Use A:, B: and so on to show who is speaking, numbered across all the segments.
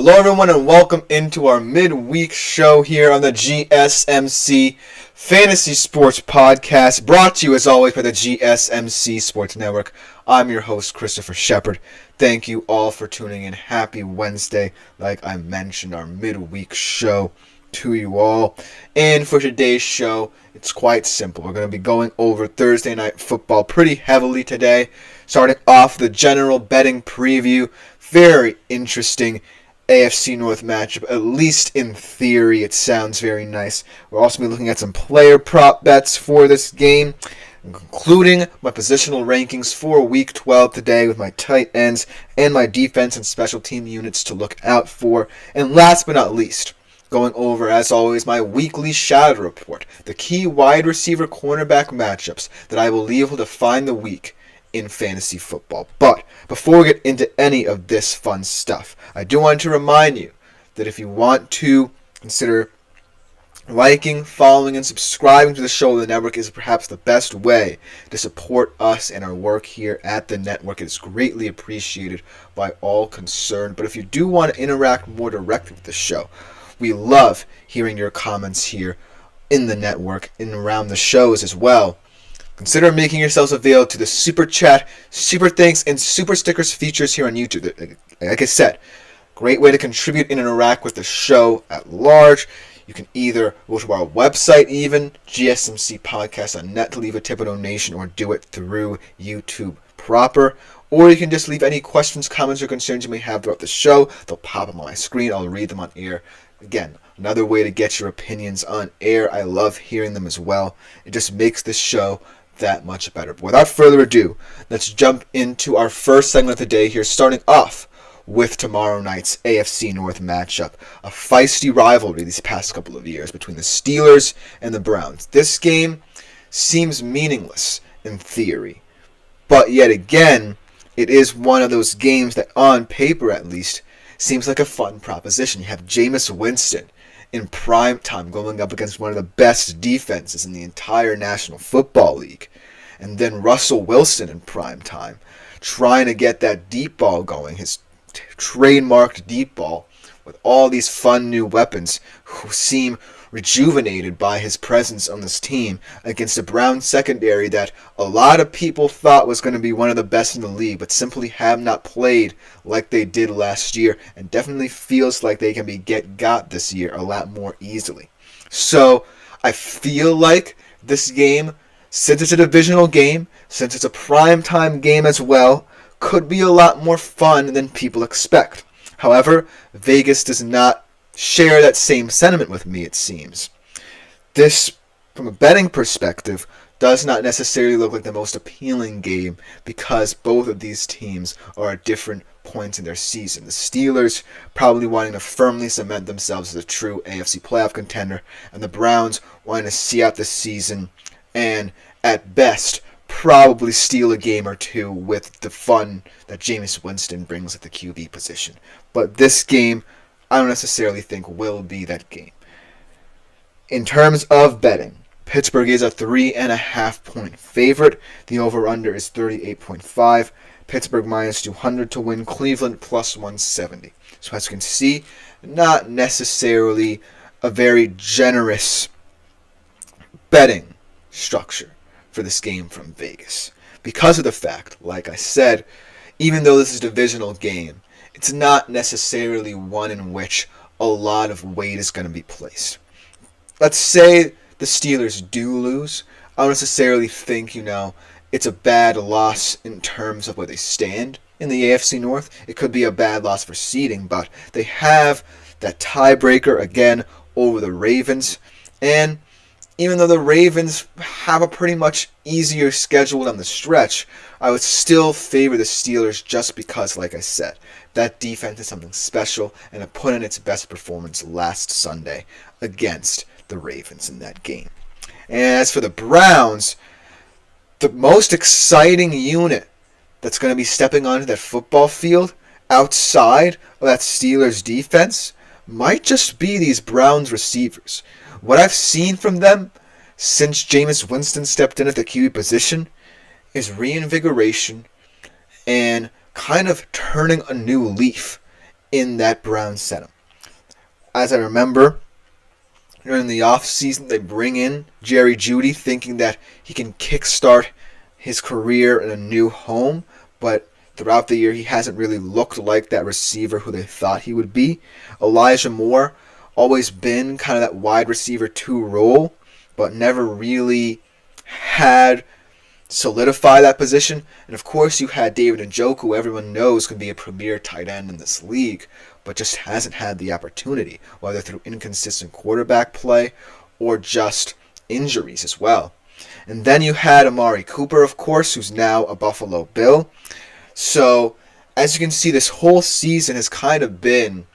A: Hello everyone and welcome into our midweek show here on the GSMC Fantasy Sports Podcast, brought to you as always by the GSMC Sports Network. I'm your host, Christopher Shepard. Thank you all for tuning in. Happy Wednesday, like I mentioned, our midweek show to you all. And for today's show, it's quite simple. We're going to be going over Thursday Night Football pretty heavily today, starting off the general betting preview. Very interesting AFC North matchup, at least in theory. It sounds very nice. We'll also be looking at some player prop bets for this game, including my positional rankings for Week 12 today with my tight ends and my defense and special team units to look out for. And last but not least, going over, as always, my weekly shadow report, the key wide receiver cornerback matchups that I believe will define the week in fantasy football. But before we get into any of this fun stuff, I do want to remind you that if you want to consider liking, following, and subscribing to the show, the network is perhaps the best way to support us and our work here at the network. It is greatly appreciated by all concerned. But if you do want to interact more directly with the show, we love hearing your comments here in the network and around the shows as well. Consider making yourselves available to the Super Chat, Super Thanks, and Super Stickers features here on YouTube. Like I said, great way to contribute and interact with the show at large. You can either go to our website even, gsmcpodcast.net, to leave a tip or donation, or do it through YouTube proper. Or you can just leave any questions, comments, or concerns you may have throughout the show. They'll pop up on my screen. I'll read them on air. Again, another way to get your opinions on air. I love hearing them as well. It just makes this show that much better. But without further ado, let's jump into our first segment of the day here, starting off with tomorrow night's AFC North matchup. A feisty rivalry these past couple of years between the Steelers and the Browns. This game seems meaningless in theory, but yet again, it is one of those games that, on paper at least, seems like a fun proposition. You have Jameis Winston in prime time going up against one of the best defenses in the entire National Football League. And then Russell Wilson in prime time trying to get that deep ball going, his trademarked deep ball, with all these fun new weapons who seem rejuvenated by his presence on this team against a Browns secondary that a lot of people thought was going to be one of the best in the league, but simply have not played like they did last year, and definitely feels like they can be got this year a lot more easily. So I feel like this game, since it's a divisional game, since it's a primetime game as well, could be a lot more fun than people expect. However, Vegas does not share that same sentiment with me, it seems. This, from a betting perspective, does not necessarily look like the most appealing game because both of these teams are at different points in their season. The Steelers probably wanting to firmly cement themselves as a true AFC playoff contender, and the Browns wanting to see out the season and, at best, probably steal a game or two with the fun that Jameis Winston brings at the QB position. But this game, I don't necessarily think will be that game. In terms of betting, Pittsburgh is a 3.5 point favorite. The over-under is 38.5. Pittsburgh minus 200 to win. Cleveland plus 170. So as you can see, not necessarily a very generous betting structure for this game from Vegas. Because of the fact, like I said, even though this is a divisional game, it's not necessarily one in which a lot of weight is going to be placed. Let's say the Steelers do lose. I don't necessarily think, it's a bad loss in terms of where they stand in the AFC North. It could be a bad loss for seeding, but they have that tiebreaker again over the Ravens. And even though the Ravens have a pretty much easier schedule down the stretch, I would still favor the Steelers just because, like I said, that defense is something special and it put in its best performance last Sunday against the Ravens in that game. And as for the Browns, the most exciting unit that's going to be stepping onto that football field outside of that Steelers defense might just be these Browns receivers. What I've seen from them since Jameis Winston stepped in at the QB position is reinvigoration and kind of turning a new leaf in that Browns setup. As I remember, during the offseason, they bring in Jerry Jeudy thinking that he can kickstart his career in a new home, but throughout the year, he hasn't really looked like that receiver who they thought he would be. Elijah Moore, always been kind of that wide receiver 2 role, but never really had solidified that position. And of course, you had David Njoku, who everyone knows can be a premier tight end in this league, but just hasn't had the opportunity, whether through inconsistent quarterback play or just injuries as well. And then you had Amari Cooper, of course, who's now a Buffalo Bill. So, as you can see, this whole season has kind of been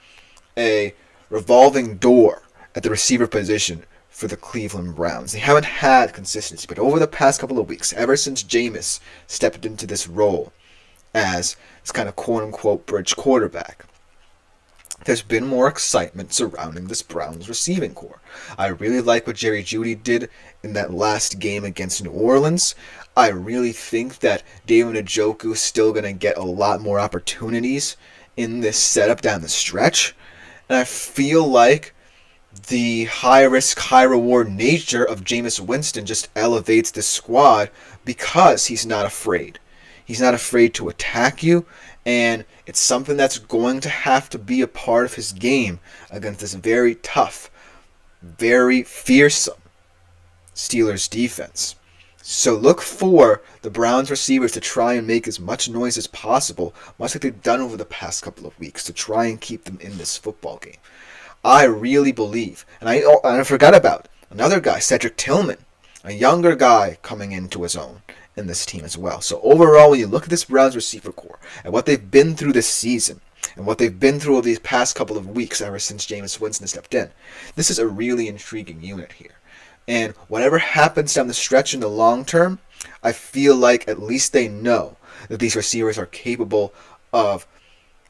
A: a revolving door at the receiver position for the Cleveland Browns. They haven't had consistency, but over the past couple of weeks, ever since Jameis stepped into this role as this kind of quote-unquote bridge quarterback, there's been more excitement surrounding this Browns receiving core. I really like what Jerry Jeudy did in that last game against New Orleans. I really think that David Njoku is still going to get a lot more opportunities in this setup down the stretch. And I feel like the high-risk, high-reward nature of Jameis Winston just elevates the squad because he's not afraid. He's not afraid to attack you, and it's something that's going to have to be a part of his game against this very tough, very fearsome Steelers defense. So look for the Browns receivers to try and make as much noise as possible, much like they've done over the past couple of weeks, to try and keep them in this football game. I really believe, and I forgot about another guy, Cedric Tillman, a younger guy coming into his own in this team as well. So overall, when you look at this Browns receiver core and what they've been through this season and what they've been through over these past couple of weeks ever since Jameis Winston stepped in, this is a really intriguing unit here. And whatever happens down the stretch in the long term, I feel like at least they know that these receivers are capable of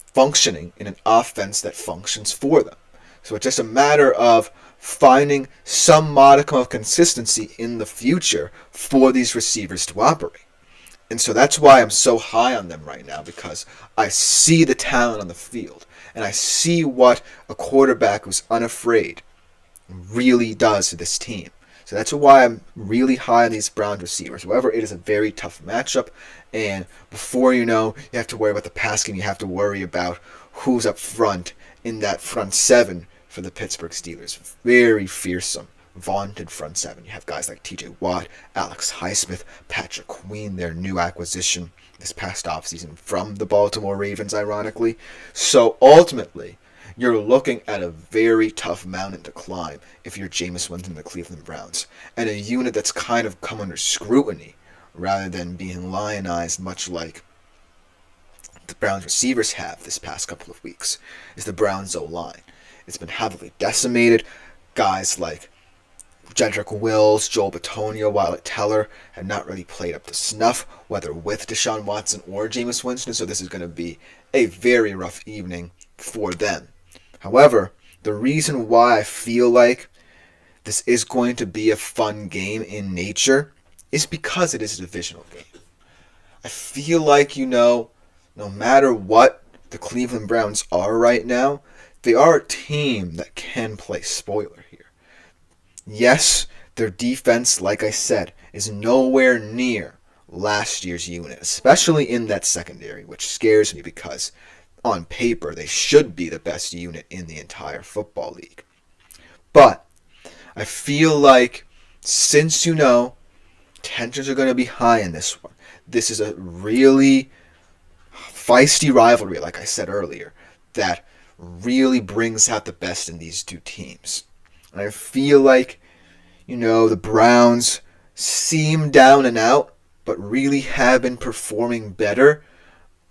A: functioning in an offense that functions for them. So it's just a matter of finding some modicum of consistency in the future for these receivers to operate. And so that's why I'm so high on them right now, because I see the talent on the field, and I see what a quarterback who's unafraid really does to this team. So that's why I'm really high on these Browns receivers. However, it is a very tough matchup, and before you know, you have to worry about the pass game. You have to worry about who's up front in that front seven for the Pittsburgh Steelers. Very fearsome, vaunted front seven. You have guys like TJ Watt, Alex Highsmith, Patrick Queen, their new acquisition this past offseason from the Baltimore Ravens, ironically. So ultimately, you're looking at a very tough mountain to climb if you're Jameis Winston and the Cleveland Browns, and a unit that's kind of come under scrutiny rather than being lionized, much like the Browns receivers have this past couple of weeks, is the Browns O-line. It's been heavily decimated. Guys like Jedrick Wills, Joel Bitonio, Wyatt Teller have not really played up to snuff, whether with Deshaun Watson or Jameis Winston, so this is going to be a very rough evening for them. However, the reason why I feel like this is going to be a fun game in nature is because it is a divisional game. I feel like, no matter what the Cleveland Browns are right now, they are a team that can play spoiler here. Yes, their defense, like I said, is nowhere near last year's unit, especially in that secondary, which scares me because on paper they should be the best unit in the entire football league. But I feel like since tensions are going to be high in this one, this is a really feisty rivalry, like I said earlier, that really brings out the best in these two teams. And I feel like, the Browns seem down and out, but really have been performing better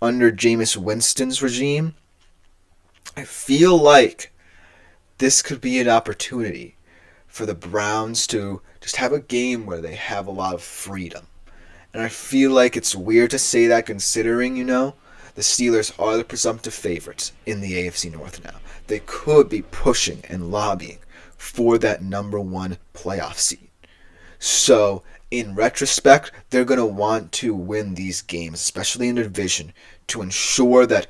A: under Jameis Winston's regime. I feel like this could be an opportunity for the Browns to just have a game where they have a lot of freedom. And I feel like it's weird to say that considering, the Steelers are the presumptive favorites in the AFC North now. They could be pushing and lobbying for that number one playoff seed. So, in retrospect, they're going to want to win these games, especially in the division, to ensure that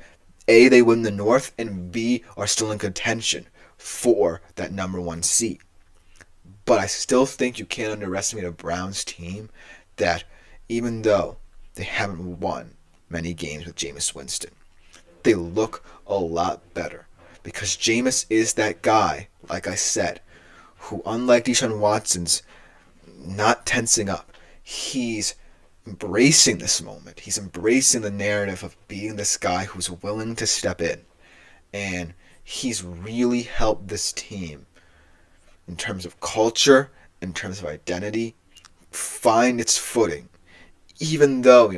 A: A, they win the North, and B, are still in contention for that number 1 seed. But I still think you can't underestimate a Browns team that, even though they haven't won many games with Jameis Winston, they look a lot better. Because Jameis is that guy, like I said, who, unlike Deshaun Watson's, not tensing up. He's embracing this moment. He's embracing the narrative of being this guy who's willing to step in. And he's really helped this team in terms of culture, in terms of identity, find its footing. Even though,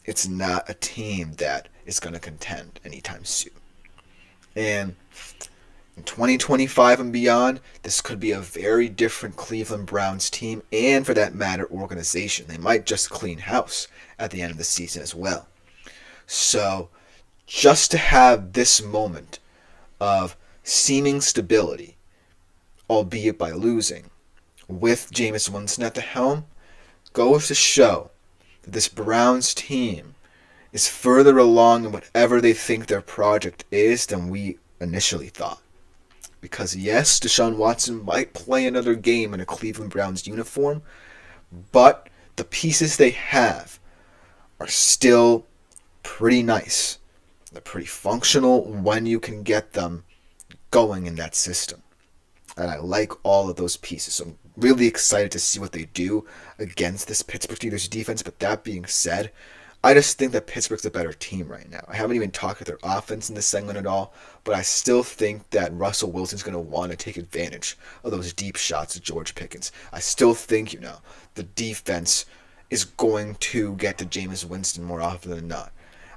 A: it's not a team that is going to contend anytime soon. And in 2025 and beyond, this could be a very different Cleveland Browns team, and for that matter, organization. They might just clean house at the end of the season as well. So, just to have this moment of seeming stability, albeit by losing, with Jameis Winston at the helm, goes to show that this Browns team is further along in whatever they think their project is than we initially thought. Because yes, Deshaun Watson might play another game in a Cleveland Browns uniform, but the pieces they have are still pretty nice. They're pretty functional when you can get them going in that system. And I like all of those pieces. So I'm really excited to see what they do against this Pittsburgh Steelers defense. But that being said, I just think that Pittsburgh's a better team right now. I haven't even talked about their offense in this segment at all, but I still think that Russell Wilson's going to want to take advantage of those deep shots of George Pickens. I still think, the defense is going to get to Jameis Winston more often than not.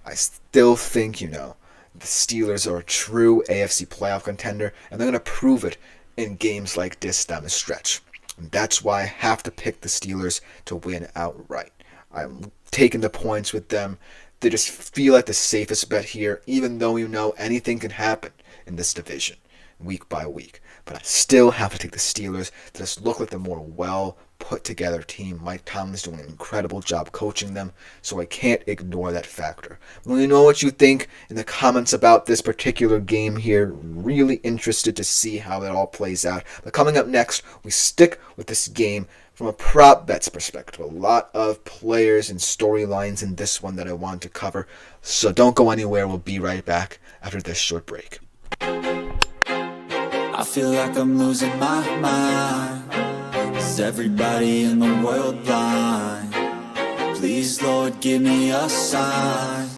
A: I still think, the Steelers are a true AFC playoff contender, and they're going to prove it in games like this down the stretch. And that's why I have to pick the Steelers to win outright. I'm taking the points with them. They just feel like the safest bet here, even though anything can happen in this division week by week. But I still have to take the Steelers. They just look like the more well put together team. Mike Tomlin's doing an incredible job coaching them, so I can't ignore that factor. Let me know what you think in the comments about this particular game here. Really interested to see how it all plays out. But coming up next, we stick with this game from a prop bets perspective. A lot of players and storylines in this one that I want to cover. So don't go anywhere. We'll be right back after this short break.
B: I feel like I'm losing my mind. Is everybody in the world blind? Please, Lord, give me a sign.